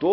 2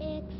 1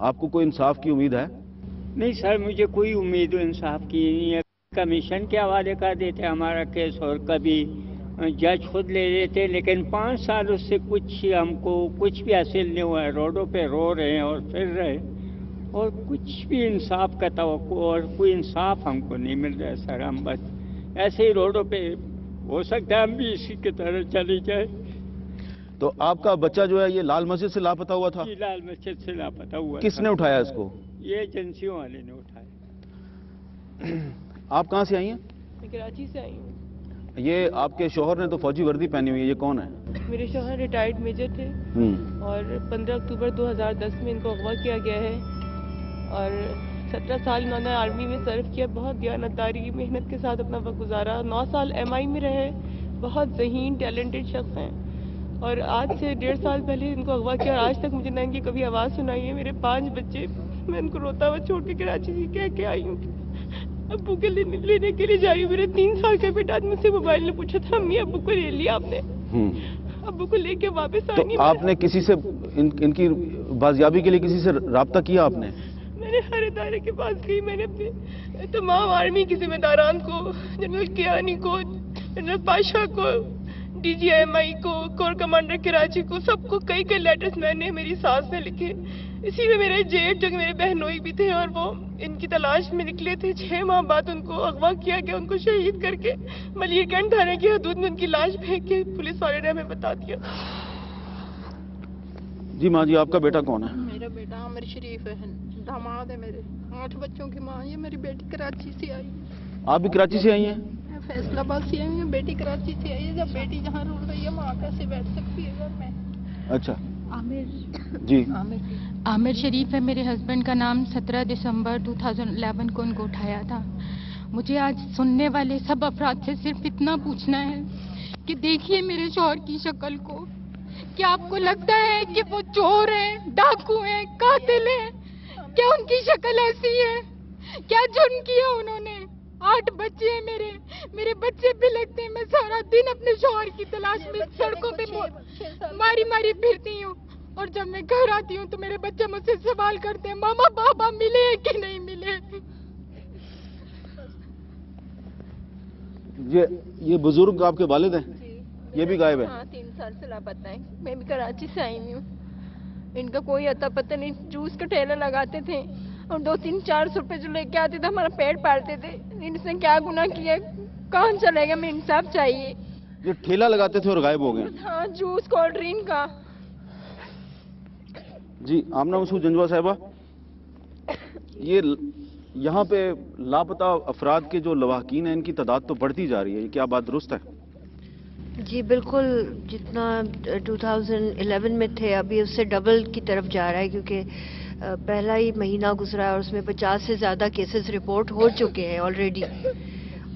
آپ کو کوئی انصاف کی امید ہے؟ نہیں سر، مجھے کوئی امید و انصاف کی نہیں ہے. کمیشن کے حوالے کر دیتے ہمارا کیس اور کبھی جج خود لے لیتے، لیکن 5 سال اس سے ہم کو کچھ بھی حاصل نہیں ہوا ہے. روڈوں پہ رو رہے ہیں اور پھر رہے، اور کچھ بھی انصاف کا توقع اور کوئی انصاف ہم کو نہیں مل رہا ہے سر. ہم بس ایسے ہی روڈوں پہ، ہو سکتا ہے ہم بھی اسی کی طرح چلے جائیں. تو آپ کا بچہ جو ہے یہ لال مسجد سے لاپتہ ہوا تھا؟ جی، لال مسجد سے لاپتہ ہوا. کس نے اٹھایا اس کو؟ یہ ایجنسیوں والے نے اٹھایا. آپ کہاں سے آئی ہیں؟ میں کراچی سے آئی ہوں. یہ آپ کے شوہر نے تو فوجی وردی پہنی ہوئی ہے، یہ کون ہے؟ میرے شوہر ریٹائرڈ میجر تھے اور 15 اکتوبر 2010 میں ان کو اغوا کیا گیا ہے اور 17 سال انہوں نے آرمی میں سرو کیا. بہت دیانتداری محنت کے ساتھ اپنا وقت گزارا. 9 سال ایم آئی میں رہے. بہت ذہین ٹیلنٹڈ شخص ہیں اور آج سے 1.5 سال پہلے ان کو اغوا کیا اور آج تک مجھے نہ ان کی کبھی آواز سنائی ہے. میرے 5 بچے، میں ان کو روتا ہوا چھوڑ کے کراچی سے کہہ کے آئی ہوں ابو کے لینے کے لیے جا رہی ہوں. میرے 3 سال کا بیٹا آج مجھ سے موبائل نے پوچھا تھا امی ابو کو لے لیا آپ نے؟ ابو کو لے کے واپس آئی. تو آپ نے کسی سے ان کی بازیابی کے لیے کسی سے رابطہ کیا آپ نے؟ میں نے ہر ادارے کے پاس گئی. میں نے اپنے تمام آرمی کے ذمہ داران کو، جنرل کیانی کو، جنرل پاشا کو، ڈی جی ایم آئی کو، کور کمانڈر کراچی کو، سب کو کئی لیٹرز میں نے، میری ساس نے لکھے. اسی میں میرے جیٹ جو کہ میرے بہنوئی بھی تھے اور وہ ان کی تلاش میں نکلے تھے. 6 ماہ بعد ان کو اغوا کیا گیا. ان کو شہید کر کے ملیر گنج تھانے کی حدود میں ان کی لاش پھینک کے پولیس والے نے ہمیں بتا دیا. جی ماں جی، آپ کا بیٹا کون ہے؟ میرا بیٹا عامر شریف ہے، داماد ہے میرے. 8 بچوں کی ماں. یہ میری بیٹی کراچی سے آئی. آپ بھی کراچی سے آئی ہیں؟ میں فیصلہ آباد سے آئی ہوں. بیٹی کراچی سے آئی ہے. جب بیٹی جہاں رو رہی ہے وہاں کیسے بیٹھ سکتی ہے گھر میں؟ اچھا جی عامر شریف ہے میرے ہسبینڈ کا نام. 17 دسمبر 2011 کو ان کو اٹھایا تھا. مجھے آج سننے والے سب افراد سے صرف اتنا پوچھنا ہے کہ دیکھیے میرے شوہر کی شکل کو. کیا آپ کو لگتا ہے کہ وہ چور ہیں، ڈاکو ہیں، قاتل ہیں؟ کیا ان کی شکل ایسی ہے؟ کیا جرم کیا انہوں نے؟ 8 بچے ہیں میرے بچے بھی لگتے ہیں. میں سارا دن اپنے شوہر کی تلاش میں سڑکوں پہ ماری پھرتی ہوں اور جب میں گھر آتی ہوں تو میرے بچے مجھ سے سوال کرتے ہیں ماما بابا ملے کہ نہیں ملے. یہ بزرگ آپ کے والد ہیں؟ یہ بھی غائب ہیں؟ ہاں، 3 سال سے لاپتہ ہیں. میں بھی کراچی سے آئی ہوں. ان کا کوئی اتا پتہ نہیں. جوس کا ٹھیلا لگاتے تھے اور 200-400 روپے جو لے کے آتے تھے ہمارا پیٹ پالتے تھے. ان سے کیا گناہ کیا؟ کہاں چلے گا؟ ہمیں انصاف چاہیے. جو ٹھیلا لگاتے تھے اور غائب ہو گئے؟ ہاں، جوس کولڈ ڈرنک کا. جی آمنہ مسعود جنجوہ صاحبہ، یہ یہاں پہ لاپتہ افراد کے جو لواحقین ہیں ان کی تعداد تو بڑھتی جا رہی ہے، یہ کیا بات درست ہے؟ جی بالکل. جتنا 2011 میں تھے ابھی اس سے ڈبل کی طرف جا رہا ہے، کیونکہ پہلا ہی مہینہ گزرا ہے اور اس میں 50 سے زیادہ کیسز رپورٹ ہو چکے ہیں آلریڈی.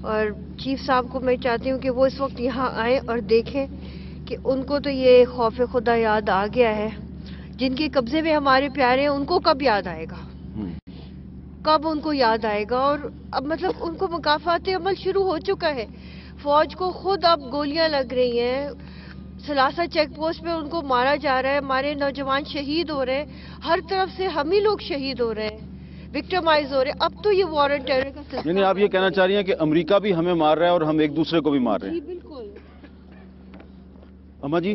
اور چیف صاحب کو میں چاہتی ہوں کہ وہ اس وقت یہاں آئیں اور دیکھیں کہ ان کو تو یہ خوف خدا یاد آ گیا ہے. جن کے قبضے میں ہمارے پیارے ہیں ان کو کب یاد آئے گا؟ کب ان کو یاد آئے گا؟ اور اب مطلب ان کو مکافاتی عمل شروع ہو چکا ہے. فوج کو خود اب گولیاں لگ رہی ہیں. سلاسہ چیک پوسٹ پہ ان کو مارا جا رہا ہے. ہمارے نوجوان شہید ہو رہے ہیں. ہر طرف سے ہم ہی لوگ شہید ہو رہے ہیں، وکٹمائز ہو رہے ہیں. اب تو یہ وار اینڈ ٹیرر کا سلسلہ. یعنی آپ یہ کہنا چاہ رہی ہیں کہ امریکہ بھی ہمیں مار رہا ہے اور ہم ایک دوسرے کو بھی مار رہے ہیں؟ جی بالکل. اما جی،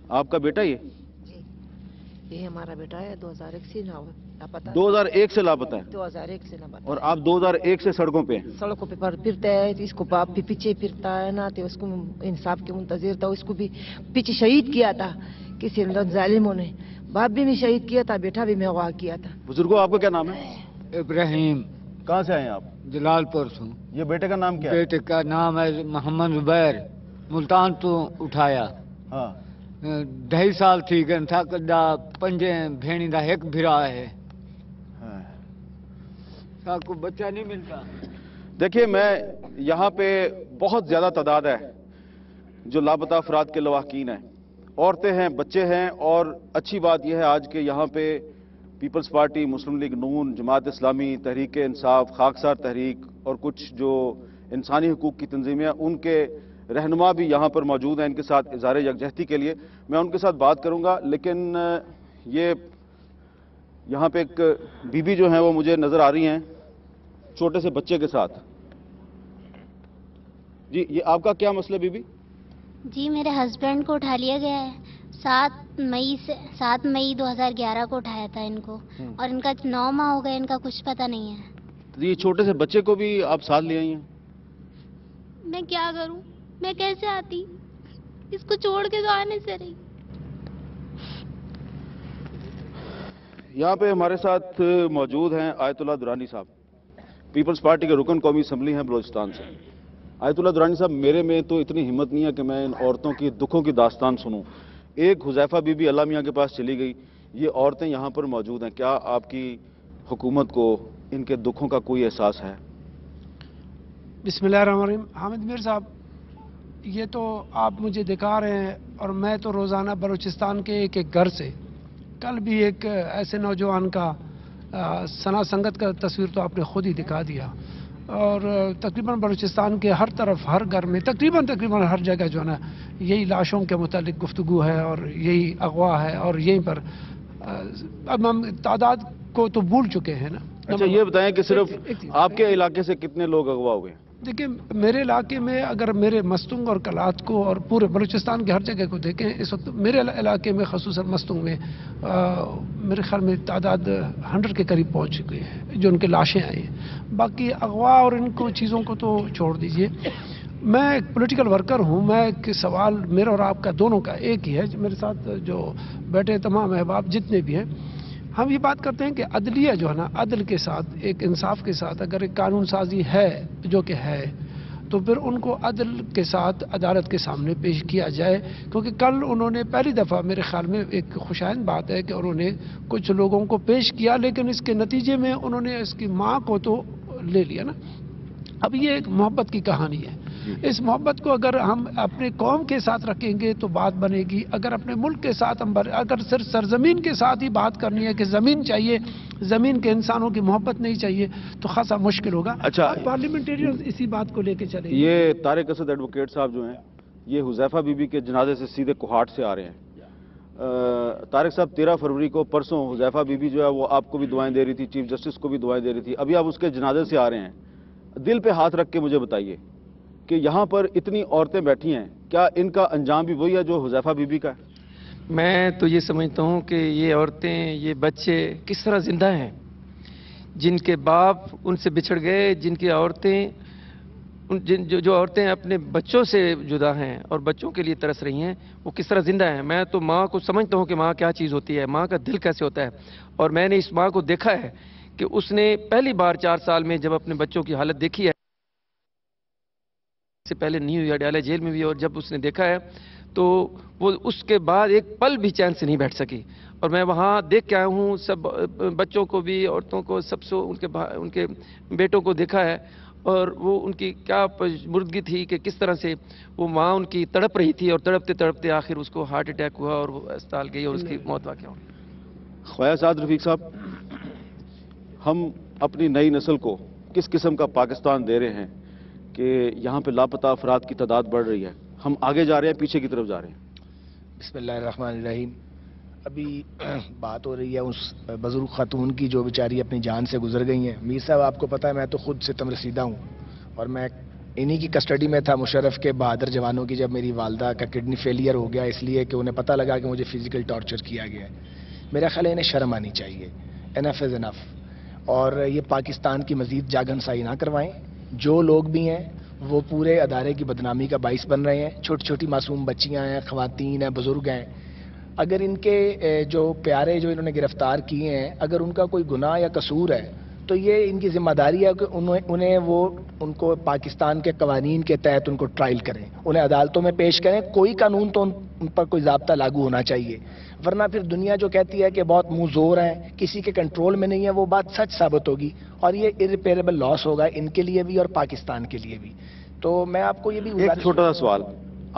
آپ کا بیٹا یہ ہمارا بیٹا ہے. 2001 سے لاپتہ. 2001 سے لاپتہ ہے؟ 2001 سے لاپتہ. اور آپ 2001 سے سڑکوں پہ ہیں؟ سڑکوں پہ پھرتا ہے. اس کو باپ بھی پیچھے پھرتا ہے نا، تو اس کو انصاف کے منتظر تھا. اس کو بھی پیچھے شہید کیا تھا کسی ظالموں نے. باپ بھی شہید کیا تھا، بیٹا بھی میں اغوا کیا تھا. بزرگوں آپ کا کیا نام ہے؟ ابراہیم. کہاں سے آئے ہیں آپ؟ جلال پور سے. یہ بیٹے کا نام کیا ہے؟ بیٹے کا نام ہے محمد زبیر. ملتان تو اٹھایا. ہاں. 2.5 سال تھی گن تھا کدا 5 بھیڑی دا 1 بھرا ہے. کو بچہ نہیں ملتا. دیکھیے میں یہاں پہ بہت زیادہ تعداد ہے جو لاپتہ افراد کے لواحقین ہیں. عورتیں ہیں، بچے ہیں. اور اچھی بات یہ ہے آج کے یہاں پہ پیپلز پارٹی، مسلم لیگ نون، جماعت اسلامی، تحریک انصاف، خاکسار تحریک اور کچھ جو انسانی حقوق کی تنظیمیں ہیں ان کے رہنما بھی یہاں پر موجود ہیں ان کے ساتھ اظہار یکجہتی کے لیے. میں ان کے ساتھ بات کروں گا، لیکن یہ یہاں پہ ایک بیوی جو ہیں وہ مجھے نظر آ رہی ہیں چھوٹے سے بچے کے ساتھ. جی یہ آپ کا کیا مسئلہ بیوی؟ جی میرے ہسبینڈ کو اٹھا لیا گیا ہے 7 مئی 2011 کو اٹھایا تھا ان کو, اور ان کا 9 ماہ ہو گئے, ان کا کچھ پتہ نہیں ہے. یہ چھوٹے سے بچے کو بھی آپ ساتھ لے آئی ہیں؟ میں کیا کروں, میں کیسے آتی, اس کو چھوڑ کے تو آنے سے رہی. یہاں پہ ہمارے ساتھ موجود ہیں آیت اللہ درانی صاحب, پیپلز پارٹی کے رکن قومی اسمبلی ہیں بلوچستان سے. آیت اللہ درانی صاحب, میرے میں تو اتنی ہمت نہیں ہے کہ میں ان عورتوں کی دکھوں کی داستان سنوں. ایک حذیفہ بی بی اللہ میاں کے پاس چلی گئی, یہ عورتیں یہاں پر موجود ہیں. کیا آپ کی حکومت کو ان کے دکھوں کا کوئی احساس ہے؟ بسم اللہ الرحمن الرحیم. حامد میر صاحب, یہ تو آپ مجھے دکھا رہے ہیں, اور میں تو روزانہ بلوچستان کے ایک ایک گھر سے, کل بھی ایک ایسے نوجوان کا ثنا سنگت کا تصویر تو آپ نے خود ہی دکھا دیا, اور تقریباً بلوچستان کے ہر طرف ہر گھر میں تقریباً ہر جگہ جو ہے نا یہی لاشوں کے متعلق گفتگو ہے, اور یہی اغوا ہے, اور یہیں پر اب ہم تعداد کو تو بھول چکے ہیں نا. اچھا یہ بتائیں کہ صرف آپ کے علاقے سے کتنے لوگ اغوا ہوئے ہیں؟ دیکھیں میرے علاقے میں اگر میرے مستنگ اور کلات کو اور پورے بلوچستان کے ہر جگہ کو دیکھیں, اس وقت میرے علاقے میں خصوصاً مستنگ میں میرے خیال میں تعداد 100 کے قریب پہنچ چکی ہے جو ان کے لاشیں آئی ہیں. باقی اغوا اور ان کو چیزوں کو تو چھوڑ دیجئے. میں ایک پولیٹیکل ورکر ہوں. میں ایک سوال میرا اور آپ کا دونوں کا ایک ہی ہے, میرے ساتھ جو بیٹھے تمام احباب جتنے بھی ہیں, ہم یہ بات کرتے ہیں کہ عدلیہ جو ہے نا, عدل کے ساتھ ایک انصاف کے ساتھ اگر ایک قانون سازی ہے جو کہ ہے, تو پھر ان کو عدل کے ساتھ عدالت کے سامنے پیش کیا جائے. کیونکہ کل انہوں نے پہلی دفعہ میرے خیال میں ایک خوشائند بات ہے کہ انہوں نے کچھ لوگوں کو پیش کیا, لیکن اس کے نتیجے میں انہوں نے اس کی ماں کو تو لے لیا نا. اب یہ ایک محبت کی کہانی ہے. اس محبت کو اگر ہم اپنے قوم کے ساتھ رکھیں گے تو بات بنے گی. اگر اپنے ملک کے ساتھ اگر صرف سرزمین کے ساتھ ہی بات کرنی ہے کہ زمین چاہیے, زمین کے انسانوں کی محبت نہیں چاہیے, تو خاصا مشکل ہوگا. اچھا پارلیمنٹیرین اسی بات کو لے کے چلیں. یہ طارق اسد ایڈوکیٹ صاحب جو ہیں, یہ حذیفہ بی بی کے جنازے سے سیدھے کوہاٹ سے آ رہے ہیں. طارق صاحب 13 فروری کو پرسوں حذیفہ بی بی جو ہے وہ آپ کو بھی دعائیں دے رہی تھی, چیف جسٹس کو بھی دعائیں دے رہی تھی, ابھی آپ اس کے جنازے سے آ رہے ہیں. دل پہ ہاتھ رکھ کے مجھے بتائیے کہ یہاں پر اتنی عورتیں بیٹھی ہیں, کیا ان کا انجام بھی وہی ہے جو حذیفہ بی بی کا ہے؟ میں تو یہ سمجھتا ہوں کہ یہ عورتیں, یہ بچے کس طرح زندہ ہیں, جن کے باپ ان سے بچھڑ گئے, جن کی عورتیں جو عورتیں اپنے بچوں سے جدا ہیں اور بچوں کے لیے ترس رہی ہیں, وہ کس طرح زندہ ہیں. میں تو ماں کو سمجھتا ہوں کہ ماں کیا چیز ہوتی ہے, ماں کا دل کیسے ہوتا ہے. اور میں نے اس ماں کو دیکھا ہے کہ اس نے پہلی بار 4 سال میں جب اپنے بچوں کی حالت دیکھی ہے, سے پہلے نہیں ہوئی, اڈیالہ جیل میں بھی, اور جب اس نے دیکھا ہے تو وہ اس کے بعد ایک پل بھی چین سے نہیں بیٹھ سکی. اور میں وہاں دیکھ کے آیا ہوں, سب بچوں کو بھی, عورتوں کو, سب سے ان کے بیٹوں کو دیکھا ہے, اور وہ ان کی کیا مردگی تھی کہ کس طرح سے وہ ماں ان کی تڑپ رہی تھی, اور تڑپتے تڑپتے آخر اس کو ہارٹ اٹیک ہوا اور وہ اسپتال گئی اور اس کی موت واقع ہوئی. خواجہ سعد رفیق صاحب, ہم اپنی نئی نسل کو کس قسم کا پاکستان دے رہے ہیں کہ یہاں پہ لاپتہ افراد کی تعداد بڑھ رہی ہے, ہم آگے جا رہے ہیں پیچھے کی طرف جا رہے ہیں؟ بسم اللہ الرحمن الرحیم. ابھی بات ہو رہی ہے اس بزرگ خاتون کی جو بیچاری اپنی جان سے گزر گئی ہیں. میر صاحب آپ کو پتہ ہے میں تو خود ستم رسیدہ ہوں, اور میں انہی کی کسٹڈی میں تھا مشرف کے بہادر جوانوں کی, جب میری والدہ کا کڈنی فیلئر ہو گیا اس لیے کہ انہیں پتہ لگا کہ مجھے فزیکل ٹارچر کیا گیا ہے. میرا خیال ہے انہیں شرم آنی چاہیے. انف از انف. اور یہ پاکستان کی مزید جاگنسائی نہ کروائیں. جو لوگ بھی ہیں وہ پورے ادارے کی بدنامی کا باعث بن رہے ہیں. چھوٹی چھوٹی معصوم بچیاں ہیں, خواتین ہیں, بزرگ ہیں. اگر ان کے جو پیارے جو انہوں نے گرفتار کیے ہیں, اگر ان کا کوئی گناہ یا قصور ہے تو یہ ان کی ذمہ داری ہے کہ ان کو پاکستان کے قوانین کے تحت ان کو ٹرائل کریں, انہیں عدالتوں میں پیش کریں. کوئی قانون تو ان پر کوئی ضابطہ لاگو ہونا چاہیے, ورنہ پھر دنیا جو کہتی ہے کہ بہت منہ زور ہیں, کسی کے کنٹرول میں نہیں ہے, وہ بات سچ ثابت ہوگی, اور یہ irreparable لاس ہوگا ان کے لیے بھی اور پاکستان کے لیے بھی. تو میں آپ کو یہ بھی ایک چھوٹا سا سوال,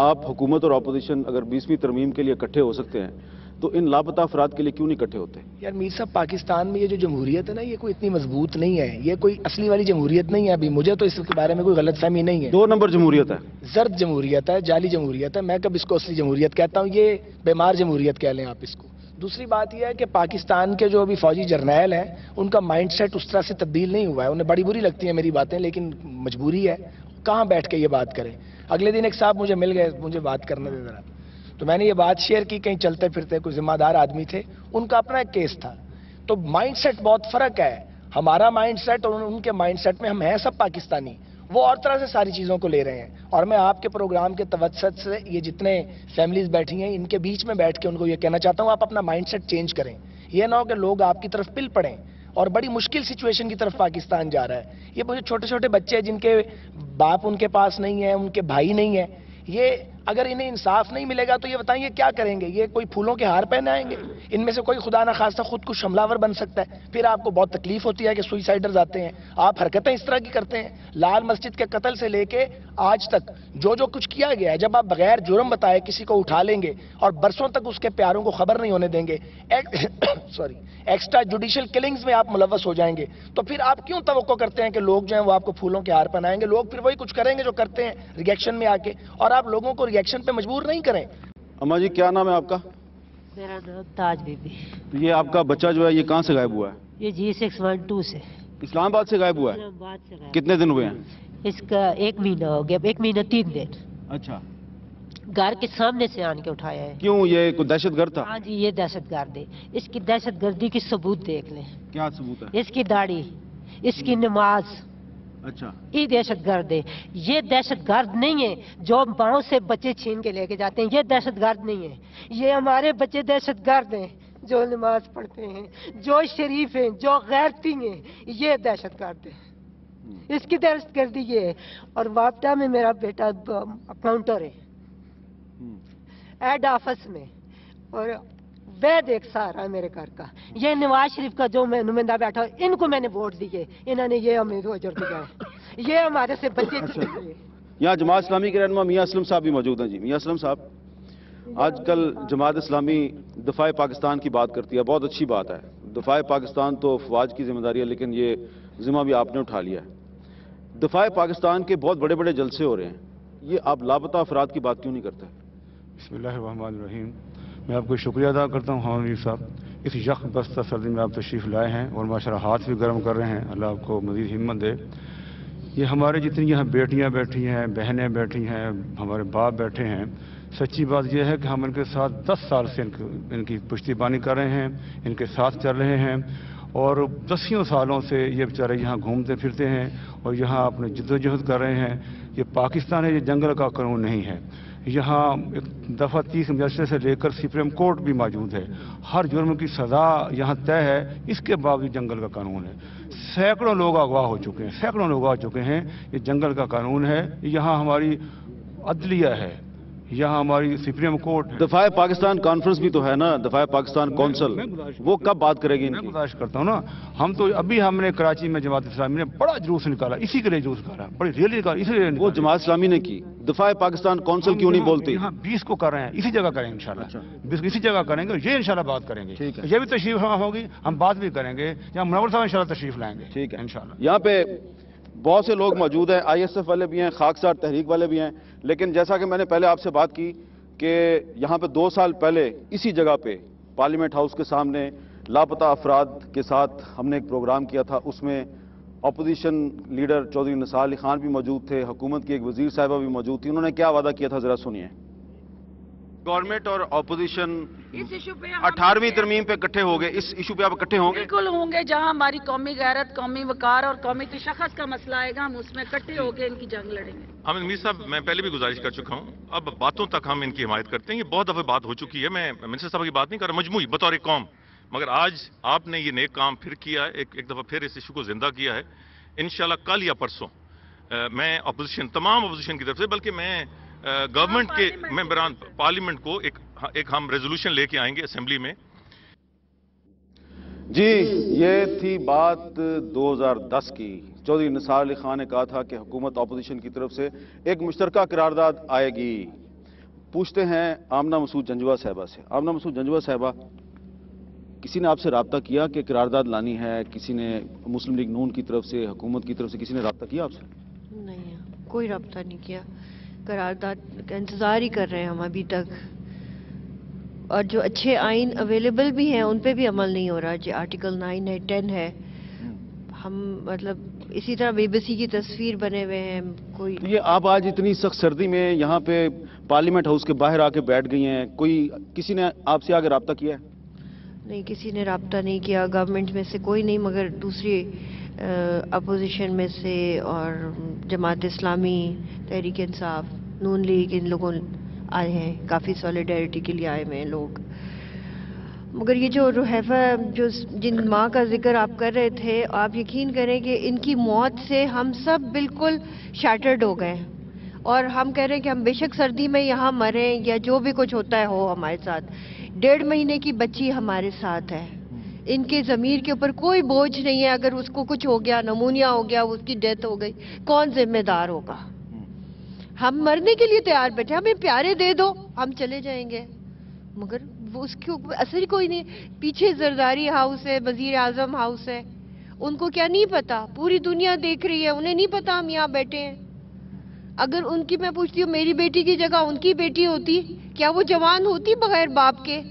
آپ حکومت اور اپوزیشن اگر 20ویں ترمیم کے لیے اکٹھے ہو سکتے ہیں تو ان لاپتہ افراد کے لیے کیوں نہیں اکٹھے ہوتے؟ یار میر صاحب, پاکستان میں یہ جو جمہوریت ہے نا, یہ کوئی اتنی مضبوط نہیں ہے, یہ کوئی اصلی والی جمہوریت نہیں ہے. ابھی مجھے تو اس کے بارے میں کوئی غلط فہمی نہیں ہے. 2 نمبر جمہوریت ہے, زرد جمہوریت ہے, جعلی جمہوریت ہے. میں کب اس کو اصلی جمہوریت کہتا ہوں, یہ بیمار جمہوریت کہہ لیں آپ اس کو. دوسری بات یہ ہے کہ پاکستان کے جو ابھی فوجی جرنیل ہیں ان کا مائنڈ سیٹ اس طرح سے تبدیل نہیں ہوا ہے. انہیں بڑی بری لگتی ہیں میری باتیں, لیکن مجبوری ہے, کہاں بیٹھ کے یہ بات کریں. اگلے دن ایک صاحب مجھے مل گئے, مجھے بات کرنے دے ذرا, تو میں نے یہ بات شیئر کی, کہیں چلتے پھرتے کوئی ذمہ دار آدمی تھے, ان کا اپنا ایک کیس تھا. تو مائنڈ سیٹ بہت فرق ہے, ہمارا مائنڈ سیٹ اور ان کے مائنڈ سیٹ میں. ہم ہیں سب پاکستانی, وہ اور طرح سے ساری چیزوں کو لے رہے ہیں. اور میں آپ کے پروگرام کے توسط سے یہ جتنے فیملیز بیٹھی ہیں ان کے بیچ میں بیٹھ کے ان کو یہ کہنا چاہتا ہوں, آپ اپنا مائنڈ سیٹ چینج کریں. یہ نہ ہو کہ لوگ آپ کی طرف پل پڑیں, اور بڑی مشکل سچویشن کی طرف پاکستان جا رہا ہے. یہ مجھے چھوٹے چھوٹے بچے جن کے باپ ان کے پاس نہیں ہے, ان کے بھائی نہیں ہیں, یہ اگر انہیں انصاف نہیں ملے گا تو یہ بتائیں یہ کیا کریں گے؟ یہ کوئی پھولوں کے ہار پہنے آئیں گے؟ ان میں سے کوئی خدا نہ خواستہ خود کچھ حملہ ور بن سکتا ہے. پھر آپ کو بہت تکلیف ہوتی ہے کہ سوئسائڈرز آتے ہیں, آپ حرکتیں اس طرح کی کرتے ہیں. لال مسجد کے قتل سے لے کے آج تک جو کچھ کیا گیا ہے, جب آپ بغیر جرم بتائے کسی کو اٹھا لیں گے اور برسوں تک اس کے پیاروں کو خبر نہیں ہونے دیں گے, ایکسٹرا جوڈیشل کلنگز میں آپ ملوث ہو جائیں گے, تو پھر آپ کیوں توقع کرتے ہیں کہ لوگ جو ہیں وہ آپ کو پھولوں کے ہار پہنائیں گے؟ لوگ پھر وہی کچھ کریں گے جو کرتے ہیں ریئیکشن میں آ کے, اور آپ لوگوں کو ریئیکشن پہ مجبور نہیں کریں. اما جی کیا نام ہے آپ کا؟ میرا نام تاج بی بی. یہ آپ کا بچہ جو ہے یہ کہاں سے غائب ہوا ہے؟ یہ G612 سے, اسلام آباد سے غائب ہوا ہے. اسلام آباد سے غائب. کتنے دن ہوئے ہیں؟ اس کا 1 مہینہ ہو گیا, 1 مہینہ 3 دن. اچھا, گھر کے سامنے سے آن کے اٹھایا ہے. کیوں, یہ کوئی دہشت گرد تھا؟ ہاں جی, یہ دہشت گرد ہے. اس کی دہشت گردی کی ثبوت دیکھ لیں. کیا ثبوت ہے؟ اس کی داڑھی, اس کی نماز. اچھا, یہ دہشت گرد ہے. یہ دہشت گرد نہیں ہے جو ماؤں سے بچے چھین کے لے کے جاتے ہیں, یہ دہشت گرد نہیں ہے. یہ ہمارے بچے دہشت گرد ہیں جو نماز پڑھتے ہیں, جو شریف ہیں, جو غیرتی ہیں, یہ دہشت گرد ہے. اس کی دہشت گردی یہ ہے. اور واپڈا میں میرا بیٹا اکاؤنٹر ہے, ایڈ آفس میں, اور وید ایک سہارا ہے میرے گھر کا. یہ نواز شریف کا جو میں نمائندہ بیٹھا, ان کو میں نے ووٹ دیے, انہوں نے یہ ہمیں اجر دیا ہے. یہ ہمارے سے بچے کی. یہاں جماعت اسلامی کے رہنما میاں اسلم صاحب بھی موجود ہیں. جی میاں اسلم صاحب, آج کل جماعت اسلامی دفاع پاکستان کی بات کرتی ہے, بہت اچھی بات ہے. دفاع پاکستان تو افواج کی ذمہ داری ہے, لیکن یہ ذمہ بھی آپ نے اٹھا لیا ہے. دفاع پاکستان کے بہت بڑے بڑے جلسے ہو رہے ہیں, یہ آپ لاپتہ افراد کی بات کیوں نہیں کرتے؟ بسم اللہ الرحمن الرحیم. میں آپ کو شکریہ ادا کرتا ہوں حامد میر صاحب, اس یخ بستہ سردی میں آپ تشریف لائے ہیں اور ماشاءاللہ ہاتھ بھی گرم کر رہے ہیں. اللہ آپ کو مزید ہمت دے. یہ ہمارے جتنی یہاں بیٹیاں بیٹھی ہیں, بہنیں بیٹھی ہیں, ہمارے باپ بیٹھے ہیں, سچی بات یہ ہے کہ ہم ان کے ساتھ 10 سال سے ان کی پشتی بانی کر رہے ہیں, ان کے ساتھ چل رہے ہیں, اور 10 سالوں سے یہ بیچارے یہاں گھومتے پھرتے ہیں اور یہاں اپنے جد و جہد کر رہے ہیں. یہ پاکستان ہے, یہ جنگل کا قانون نہیں ہے. یہاں ایک دفعہ 30 مجلسے سے لے کر سپریم کورٹ بھی موجود ہے. ہر جرم کی سزا یہاں طے ہے, اس کے باوجود جنگل کا قانون ہے. سینکڑوں لوگ اغوا ہو چکے ہیں, سینکڑوں لوگ آ چکے ہیں. یہ جنگل کا قانون ہے. یہاں ہماری عدلیہ ہے, یہاں ہماری سپریم کورٹ ہے. دفاع پاکستان کانفرنس بھی تو ہے نا, دفاع پاکستان کونسل, وہ کب بات کرے گی؟ میں گزارش کرتا ہوں نا, ہم تو ابھی ہم نے کراچی میں جماعت اسلامی نے بڑا جلوس نکالا, اسی کے لیے جلوس نکالا, بڑی ریلی نکالی, اسی لیے. وہ جماعت اسلامی نے کی, دفاع پاکستان کونسل کیوں نہیں بولتی؟ یہاں 20 کو کر رہے ہیں, اسی جگہ کریں گے انشاءاللہ. 20 اسی جگہ کریں گے, یہ انشاءاللہ بات کریں گے. یہ بھی تشریف ہوگی, ہم بات بھی کریں گے, یہاں منور صاحب انشاءاللہ تشریف لائیں گے. ٹھیک ہے انشاءاللہ. یہاں پہ بہت سے لوگ موجود ہیں, ISF والے بھی ہیں, خاکسار تحریک والے بھی ہیں, لیکن جیسا کہ میں نے پہلے آپ سے بات کی کہ یہاں پہ 2 سال پہلے اسی جگہ پہ پارلیمنٹ ہاؤس کے سامنے لاپتہ افراد کے ساتھ ہم نے ایک پروگرام کیا تھا. اس میں اپوزیشن لیڈر چودھری نثار علی خان بھی موجود تھے, حکومت کی ایک وزیر صاحبہ بھی موجود تھی. انہوں نے کیا وعدہ کیا تھا, ذرا سنیے. گورنمنٹ اور اپوزیشن 18ویں ترمیم پہ اکٹھے ہو گئے, اس ایشو پہ آپ اکٹھے ہوں گے؟ بالکل ہوں گے. جہاں ہماری قومی غیرت, قومی وقار اور قومی تشخص کا مسئلہ آئے گا, ہم اس میں اکٹھے ہو کے ان کی جنگ لڑیں گے. حامد میر صاحب, میں پہلے بھی گزارش کر چکا ہوں, اب باتوں تک ہم ان کی حمایت کرتے ہیں. یہ بہت دفعہ بات ہو چکی ہے, میں منسٹر صاحب کی بات نہیں کر رہا, مجموعی بطور ایک قوم. مگر آج آپ نے یہ نیک کام پھر کیا ہے, ایک دفعہ پھر اس ایشو کو زندہ کیا ہے. انشاءاللہ کل یا پرسوں میں اپوزیشن, تمام اپوزیشن کی طرف سے, بلکہ میں گورنمنٹ کے ممبران پارلیمنٹ کو ایک ہم ریزولوشن لے کے آئیں گے اسمبلی میں. جی یہ تھی بات 2010 کی. چودھری نثار علی خان نے کہا تھا کہ حکومت اپوزیشن کی طرف سے ایک مشترکہ قرارداد آئے گی. پوچھتے ہیں آمنہ مسعود جنجوہ صاحبہ سے. آمنہ مسعود جنجوہ صاحبہ, کسی نے آپ سے رابطہ کیا کہ قرارداد لانی ہے؟ کسی نے مسلم لیگ نون کی طرف سے, حکومت کی طرف سے کسی نے رابطہ کیا آپ سے؟ نہیں, کوئی رابطہ نہیں کیا. قرارداد کا انتظار ہی کر رہے ہیں ہم ابھی تک. اور جو اچھے آئین اویلیبل بھی ہیں ان پہ بھی عمل نہیں ہو رہا. جو آرٹیکل 9 ہے 10 ہے, ہم مطلب اسی طرح بے بسی کی تصویر بنے ہوئے ہیں. کوئی یہ آپ آج اتنی سخت سردی میں یہاں پہ پارلیمنٹ ہاؤس کے باہر آ کے بیٹھ گئی ہیں, کسی نے آپ سے آگے رابطہ کیا ہے؟ نہیں, کسی نے رابطہ نہیں کیا, گورنمنٹ میں سے کوئی نہیں, مگر دوسری اپوزیشن میں سے اور جماعت اسلامی, تحریک انصاف, نون لیگ, ان لوگوں آئے ہیں, کافی سولیڈیرٹی کے لیے آئے ہوئے ہیں لوگ. مگر یہ جو رحیفہ جو جن ماں کا ذکر آپ کر رہے تھے, آپ یقین کریں کہ ان کی موت سے ہم سب بالکل شیٹرڈ ہو گئے, اور ہم کہہ رہے ہیں کہ ہم بے شک سردی میں یہاں مریں یا جو بھی کچھ ہوتا ہے ہو ہمارے ساتھ. 1.5 مہینے کی بچی ہمارے ساتھ ہے, ان کے ضمیر کے اوپر کوئی بوجھ نہیں ہے. اگر اس کو کچھ ہو گیا, نمونیا ہو گیا, اس کی ڈیتھ ہو گئی, کون ذمہ دار ہوگا؟ ہم مرنے کے لیے تیار بیٹھے, ہمیں پیارے دے دو ہم چلے جائیں گے, مگر وہ اس کے اثر کوئی نہیں. پیچھے زرداری ہاؤس ہے, وزیر اعظم ہاؤس ہے, ان کو کیا نہیں پتا؟ پوری دنیا دیکھ رہی ہے, انہیں نہیں پتا ہم یہاں بیٹھے ہیں. اگر ان کی, میں پوچھتی ہوں, میری بیٹی کی جگہ ان کی بیٹی ہوتی, کیا وہ جوان ہوتی بغیر باپ کے؟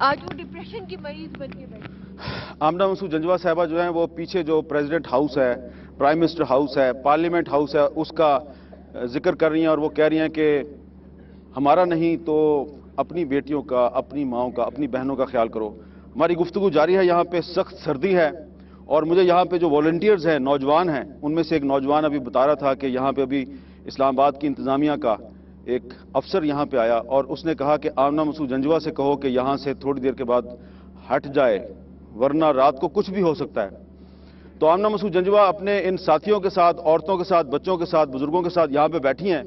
آج وہ ڈپریشن کی مریض بن کے بیٹھی. آمنہ مسعود جنجوہ صاحبہ جو ہیں وہ پیچھے جو پریزیڈنٹ ہاؤس ہے, پرائم منسٹر ہاؤس ہے, پارلیمنٹ ہاؤس ہے, اس کا ذکر کر رہی ہیں, اور وہ کہہ رہی ہیں کہ ہمارا نہیں تو اپنی بیٹیوں کا, اپنی ماؤں کا, اپنی بہنوں کا خیال کرو. ہماری گفتگو جاری ہے. یہاں پہ سخت سردی ہے, اور مجھے یہاں پہ جو والنٹیئرز ہیں, نوجوان ہیں, ان میں سے ایک نوجوان ابھی بتا رہا تھا کہ یہاں پہ ابھی اسلام آباد کی انتظامیہ کا ایک افسر یہاں پہ آیا, اور اس نے کہا کہ آمنہ مسعود جنجوہ سے کہو کہ یہاں سے تھوڑی دیر کے بعد ہٹ جائے, ورنہ رات کو کچھ بھی ہو سکتا ہے. تو آمنہ مسعود جنجوہ اپنے ان ساتھیوں کے ساتھ, عورتوں کے ساتھ, بچوں کے ساتھ, بزرگوں کے ساتھ یہاں پہ بیٹھی ہیں.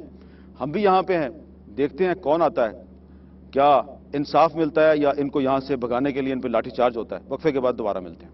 ہم بھی یہاں پہ ہیں, دیکھتے ہیں کون آتا ہے, کیا انصاف ملتا ہے یا ان کو یہاں سے بھگانے کے لیے ان پہ لاٹھی چارج ہوتا ہے. وقفے کے بعد دوبارہ ملتے ہیں.